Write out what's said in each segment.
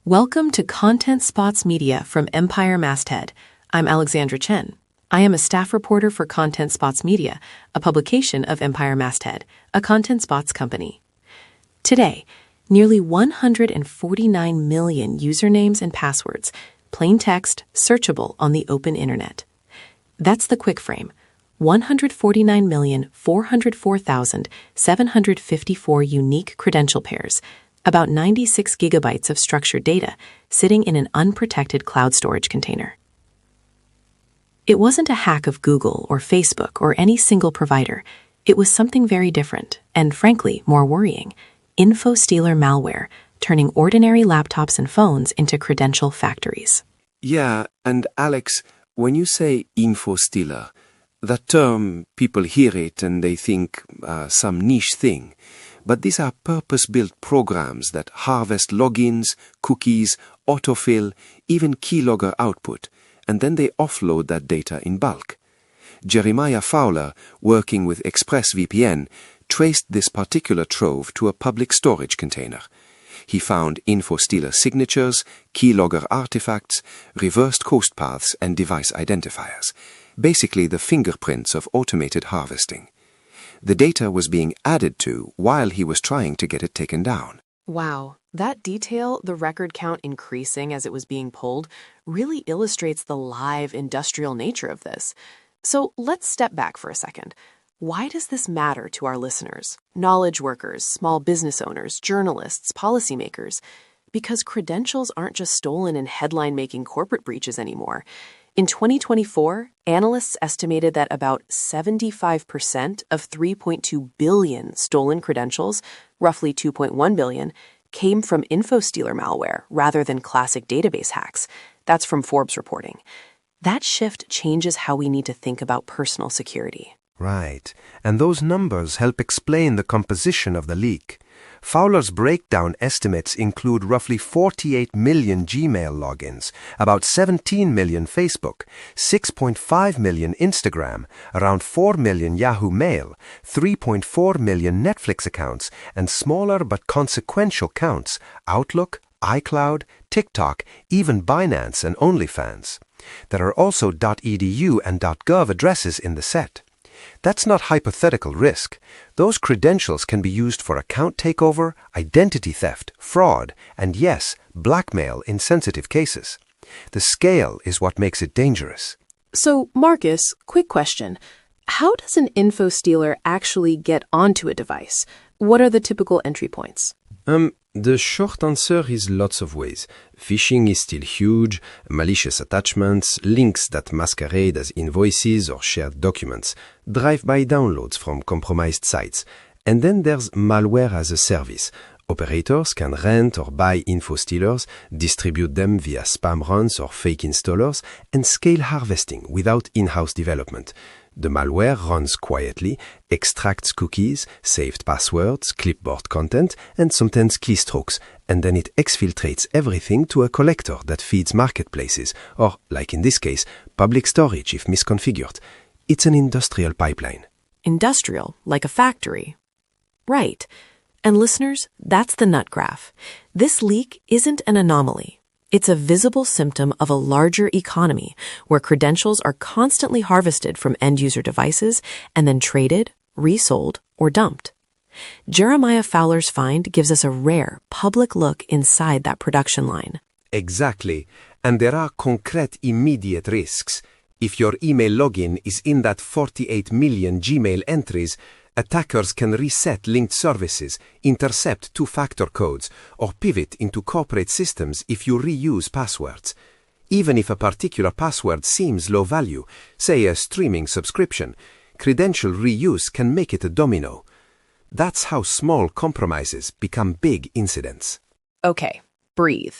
Welcome to Content Spots Media from Empire Masthead. I'm Alexandra Chen. I am a staff reporter for Content Spots Media, a publication of Empire Masthead, a Content Spots company. Today, nearly 149 million usernames and passwords, plain text, searchable on the open internet. That's the quick frame. 149,404,754 unique credential pairs, about 96 gigabytes of structured data sitting in an unprotected cloud storage container. It wasn't a hack of Google or Facebook or any single provider. It was something very different and, frankly, more worrying. InfoStealer malware, turning ordinary laptops and phones into credential factories. Yeah, and Alex, when you say InfoStealer, that term, people hear it and they think some niche thing. But these are purpose-built programs that harvest logins, cookies, autofill, even keylogger output, and then they offload that data in bulk. Jeremiah Fowler, working with ExpressVPN, traced this particular trove to a public storage container. He found InfoStealer signatures, keylogger artifacts, reversed host paths, and device identifiers, basically the fingerprints of automated harvesting. The data was being added to while he was trying to get it taken down. Wow, that detail, the record count increasing as it was being pulled, really illustrates the live industrial nature of this. So let's step back for a second. Why does this matter to our listeners, knowledge workers, small business owners, journalists, policymakers? Because credentials aren't just stolen in headline-making corporate breaches anymore. In 2024, analysts estimated that about 75% of 3.2 billion stolen credentials, roughly 2.1 billion, came from InfoStealer malware rather than classic database hacks. That's from Forbes reporting. That shift changes how we need to think about personal security. Right, and those numbers help explain the composition of the leak. Fowler's breakdown estimates include roughly 48 million Gmail logins, about 17 million Facebook, 6.5 million Instagram, around 4 million Yahoo Mail, 3.4 million Netflix accounts, and smaller but consequential counts, Outlook, iCloud, TikTok, even Binance and OnlyFans. There are also .edu and .gov addresses in the set. That's not hypothetical risk. Those credentials can be used for account takeover, identity theft, fraud, and yes, blackmail in sensitive cases. The scale is what makes it dangerous. So, Marcus, quick question. How does an InfoStealer actually get onto a device? What are the typical entry points? The short answer is lots of ways. Phishing is still huge, malicious attachments, links that masquerade as invoices or shared documents, drive-by downloads from compromised sites. And then there's malware as a service. Operators can rent or buy InfoStealers, distribute them via spam runs or fake installers, and scale harvesting without in-house development. The malware runs quietly, extracts cookies, saved passwords, clipboard content, and sometimes keystrokes, and then it exfiltrates everything to a collector that feeds marketplaces, or, like in this case, public storage if misconfigured. It's an industrial pipeline. Industrial, like a factory. Right. And listeners, that's the nut graph. This leak isn't an anomaly. It's a visible symptom of a larger economy where credentials are constantly harvested from end-user devices and then traded, resold, or dumped. Jeremiah Fowler's find gives us a rare, public look inside that production line. Exactly, and there are concrete immediate risks. If your email login is in that 48 million Gmail entries, attackers can reset linked services, intercept two-factor codes, or pivot into corporate systems if you reuse passwords. Even if a particular password seems low value, say a streaming subscription, credential reuse can make it a domino. That's how small compromises become big incidents. Okay, breathe.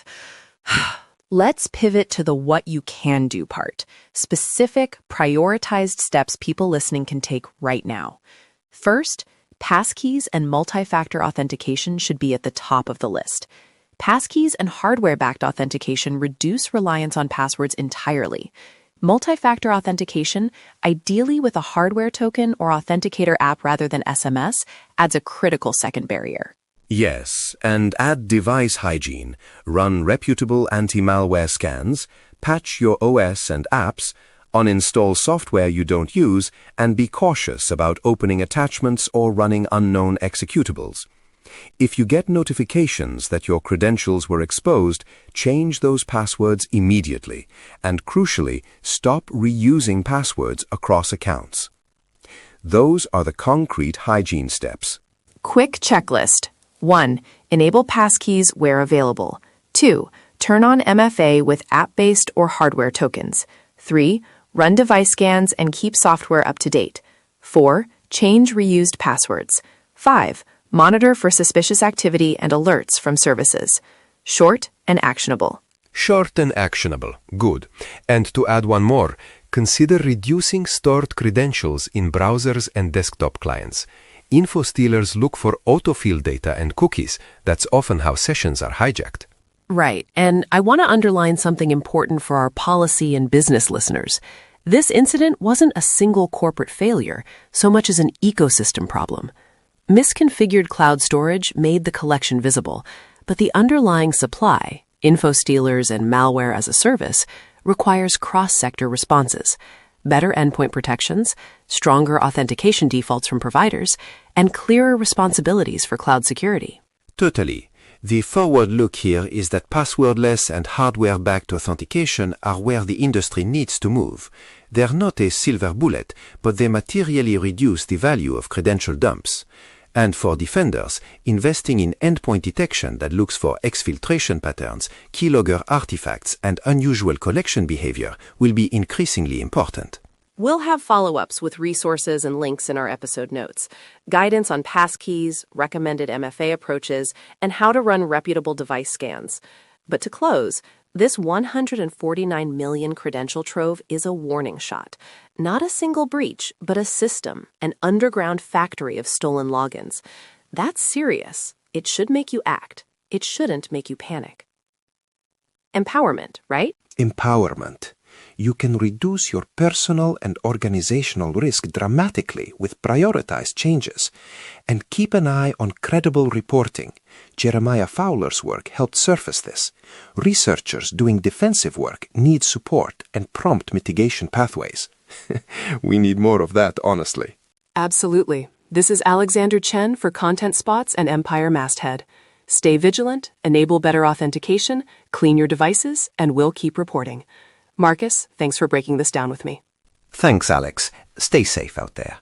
Let's pivot to the what you can do part. Specific, prioritized steps people listening can take right now. First, passkeys and multi-factor authentication should be at the top of the list. Passkeys and hardware-backed authentication reduce reliance on passwords entirely. Multi-factor authentication, ideally with a hardware token or authenticator app rather than SMS, adds a critical second barrier. Yes, and add device hygiene, run reputable anti-malware scans, patch your OS and apps, uninstall software you don't use, and be cautious about opening attachments or running unknown executables. If you get notifications that your credentials were exposed, change those passwords immediately, and crucially, stop reusing passwords across accounts. Those are the concrete hygiene steps. Quick checklist. 1. Enable passkeys where available. 2. Turn on MFA with app-based or hardware tokens. 3. Run device scans and keep software up to date. 4. Change reused passwords. 5. Monitor for suspicious activity and alerts from services. Short and actionable. Short and actionable. Good. And to add one more, consider reducing stored credentials in browsers and desktop clients. Info stealers look for autofill data and cookies. That's often how sessions are hijacked. Right, and I want to underline something important for our policy and business listeners. This incident wasn't a single corporate failure, so much as an ecosystem problem. Misconfigured cloud storage made the collection visible, but the underlying supply, info stealers and malware as a service, requires cross-sector responses, better endpoint protections, stronger authentication defaults from providers, and clearer responsibilities for cloud security. Totally. The forward look here is that passwordless and hardware-backed authentication are where the industry needs to move. They're not a silver bullet, but they materially reduce the value of credential dumps. And for defenders, investing in endpoint detection that looks for exfiltration patterns, keylogger artifacts, and unusual collection behavior will be increasingly important. We'll have follow-ups with resources and links in our episode notes, guidance on passkeys, recommended MFA approaches, and how to run reputable device scans. But to close, this 149 million credential trove is a warning shot. Not a single breach, but a system, an underground factory of stolen logins. That's serious. It should make you act. It shouldn't make you panic. Empowerment, right? Empowerment. You can reduce your personal and organizational risk dramatically with prioritized changes. And keep an eye on credible reporting. Jeremiah Fowler's work helped surface this. Researchers doing defensive work need support and prompt mitigation pathways. We need more of that, honestly. Absolutely. This is Alexander Chen for Content Spots and Empire Masthead. Stay vigilant, enable better authentication, clean your devices, and we'll keep reporting. Marcus, thanks for breaking this down with me. Thanks, Alex. Stay safe out there.